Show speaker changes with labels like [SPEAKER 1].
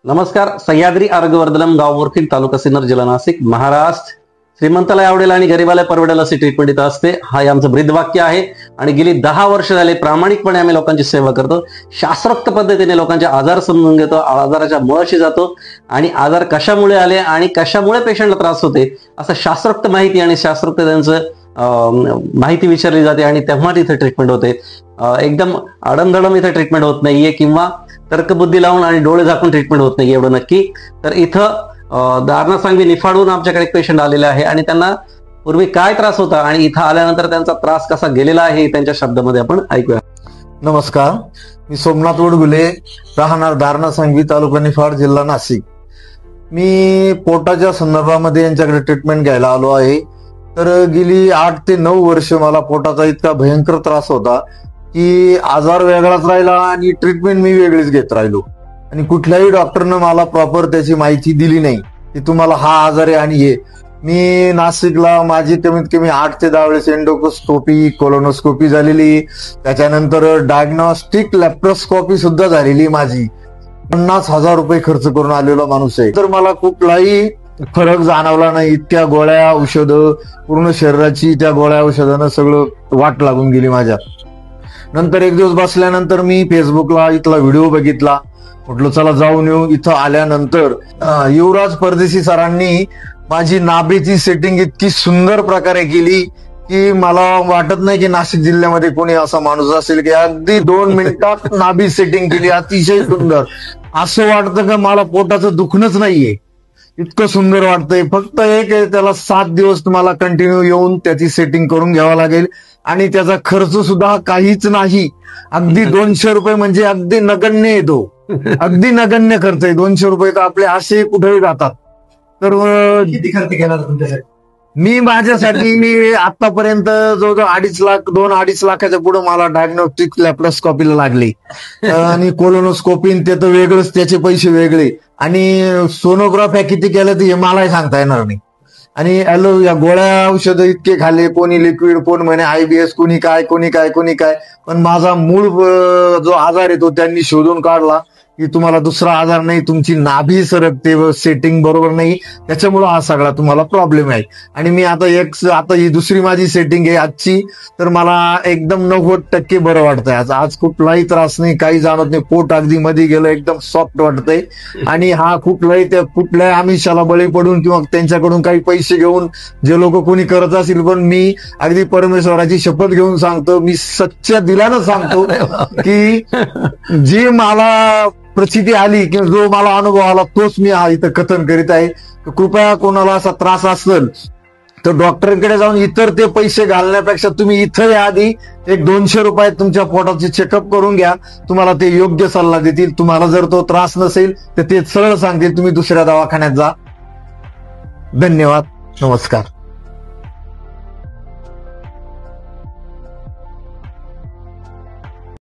[SPEAKER 1] नमस्कार. सह्याद्री आरोग्यवर्धनम, गाव मोरखील, तालुका सिन्नर, जिल्हा नाशिक, महाराष्ट्र. श्रीमंताला आवडेल आणि गरीबाला परवडेल अशी ट्रीटमेंट इथं असते. हा आमचं ब्रीदवाक्य आहे आणि गेली 10 वर्ष झाले प्रामाणिकपणे आम्ही लोकांची सेवा करतो. शास्त्रोक्त पद्धतीने लोकांचे आजार समजून घेतो, आजाराच्या मुळाशी जातो आणि आजार कशामुळे आले आणि कशामुळे पेशंटला त्रास होते असं शास्त्रोक्त माहिती आणि शास्त्रोक्त त्यांचं माहिती विचारली जाते आणि तेव्हा तिथे ट्रीटमेंट होते. एकदम आडमधडम इथे ट्रीटमेंट होत नाहीये किंवा तर्कबुद्धी लावून आणि डोळे झाकून ट्रीटमेंट होत नाही एवढं नक्की. तर इथं दारणा सांगवी निफाडून आमच्याकडे एक पेशंट आलेले आहे आणि त्यांना पूर्वी काय त्रास होता आणि इथं आल्यानंतर त्यांचा त्रास कसा गेलेला आहे त्यांच्या शब्दामध्ये आपण ऐकूया.
[SPEAKER 2] नमस्कार, मी सोमनाथ वडगुले, राहणार दारणा सांगवी, तालुका निफाड, जिल्हा नाशिक. मी पोटाच्या संदर्भामध्ये यांच्याकडे ट्रीटमेंट घ्यायला आलो आहे. तर गेली 8 ते 9 वर्ष मला पोटाचा इतका भयंकर त्रास होता की आजार वेगळाच राहिला आणि ट्रीटमेंट मी वेगळीच घेत राहिलो आणि कुठल्याही डॉक्टरनं मला प्रॉपर त्याची माहिती दिली नाही की तुम्हाला हा आजार आहे. आणि हे मी नाशिकला माझी कमीत कमी 8 ते 10 वेळेस एंडोस्कोपी, कोलोनोस्कोपी झालेली, त्याच्यानंतर डायग्नॉस्टिक लॅप्रोस्कोपी सुद्धा झालेली. माझी 50,000 रुपये खर्च करून आलेला माणूस आहे. तर मला कुठलाही फरक जाणवला नाही. इतक्या गोळ्या औषधं, पूर्ण शरीराची त्या गोळ्या औषधानं सगळं वाट लागून गेली माझ्या. नंतर एक दिवस बसल्यानंतर मी फेसबुकला इथला व्हिडिओ बघितला. म्हटलं चला जाऊन येऊ. इथं आल्यानंतर युवराज परदेशी सरांनी माझी नाभीची सेटिंग इतकी सुंदर प्रकारे केली की मला वाटत नाही की नाशिक जिल्ह्यामध्ये कोणी असा माणूस असेल की अगदी 2 मिनिटात नाभी सेटिंग केली. अतिशय सुंदर. असं वाटतं का मला पोटाचं दुखणंच नाहीये, इतकं सुंदर वाटतंय. फक्त एक आहे, त्याला 7 दिवस तुम्हाला कंटिन्यू येऊन त्याची सेटिंग करून घ्यावा लागेल आणि त्याचा खर्च सुद्धा काहीच नाही. अगदी 200 रुपये म्हणजे अगदी नगण्य येतो. अगदी नगण्य खर्च आहे. 200 रुपये तर आपले असे कुठेही जातात. तर
[SPEAKER 3] किती खर्च केला तुमच्यासाठी?
[SPEAKER 2] मी माझ्यासाठी आतापर्यंत जवळजवळ 2-2.5 लाखाच्या पुढे मला डायग्नोस्टिक लॅप्रोस्कोपीला लागले आणि कोलोनोस्कोपी ते तर वेगळंच, त्याचे पैसे वेगळे. आणि सोनोग्राफ्या किती केल्या ते मलाही सांगता येणार नाही. आणि या गोळ्या औषधं इतके खाल्ले, कोणी लिक्विड, कोण म्हणे IBS, कोणी काय. पण माझा मूळ जो आजार आहे तो त्यांनी शोधून काढला की तुम्हाला दुसरा आजार नाही, तुमची नाभी सरकते, सेटिंग बरोबर नाही, त्याच्यामुळे हा सगळा तुम्हाला प्रॉब्लेम आहे. आणि मी आता ही दुसरी माझी सेटिंग आहे आजची. तर मला एकदम 90% बरं वाटतंय. आज कुठलाही त्रास नाही, काही जाणवत नाही. पोट अगदी मध्ये गेलं, एकदम सॉफ्ट वाटतंय. आणि हा कुठल्याही आमिषाला बळी पडून किंवा त्यांच्याकडून काही पैसे घेऊन जे लोक कोणी करत असेल, पण मी अगदी परमेश्वराची शपथ घेऊन सांगतो, मी सच्च्या दिलानं सांगतो की जी मला प्रचिती आली किंवा जो मला अनुभव आला तोच मी इथं कथन करीत आहे. कृपया कोणाला असा त्रास असेल तर डॉक्टरांकडे जाऊन इतर ते पैसे घालण्यापेक्षा तुम्ही इथं या आधी एक 200 रुपयात तुमच्या पोटाचे चेकअप करून घ्या. तुम्हाला ते योग्य सल्ला देतील. तुम्हाला जर तो त्रास नसेल तर ते सरळ सांगतील तुम्ही दुसऱ्या दवाखान्यात जा. धन्यवाद. नमस्कार.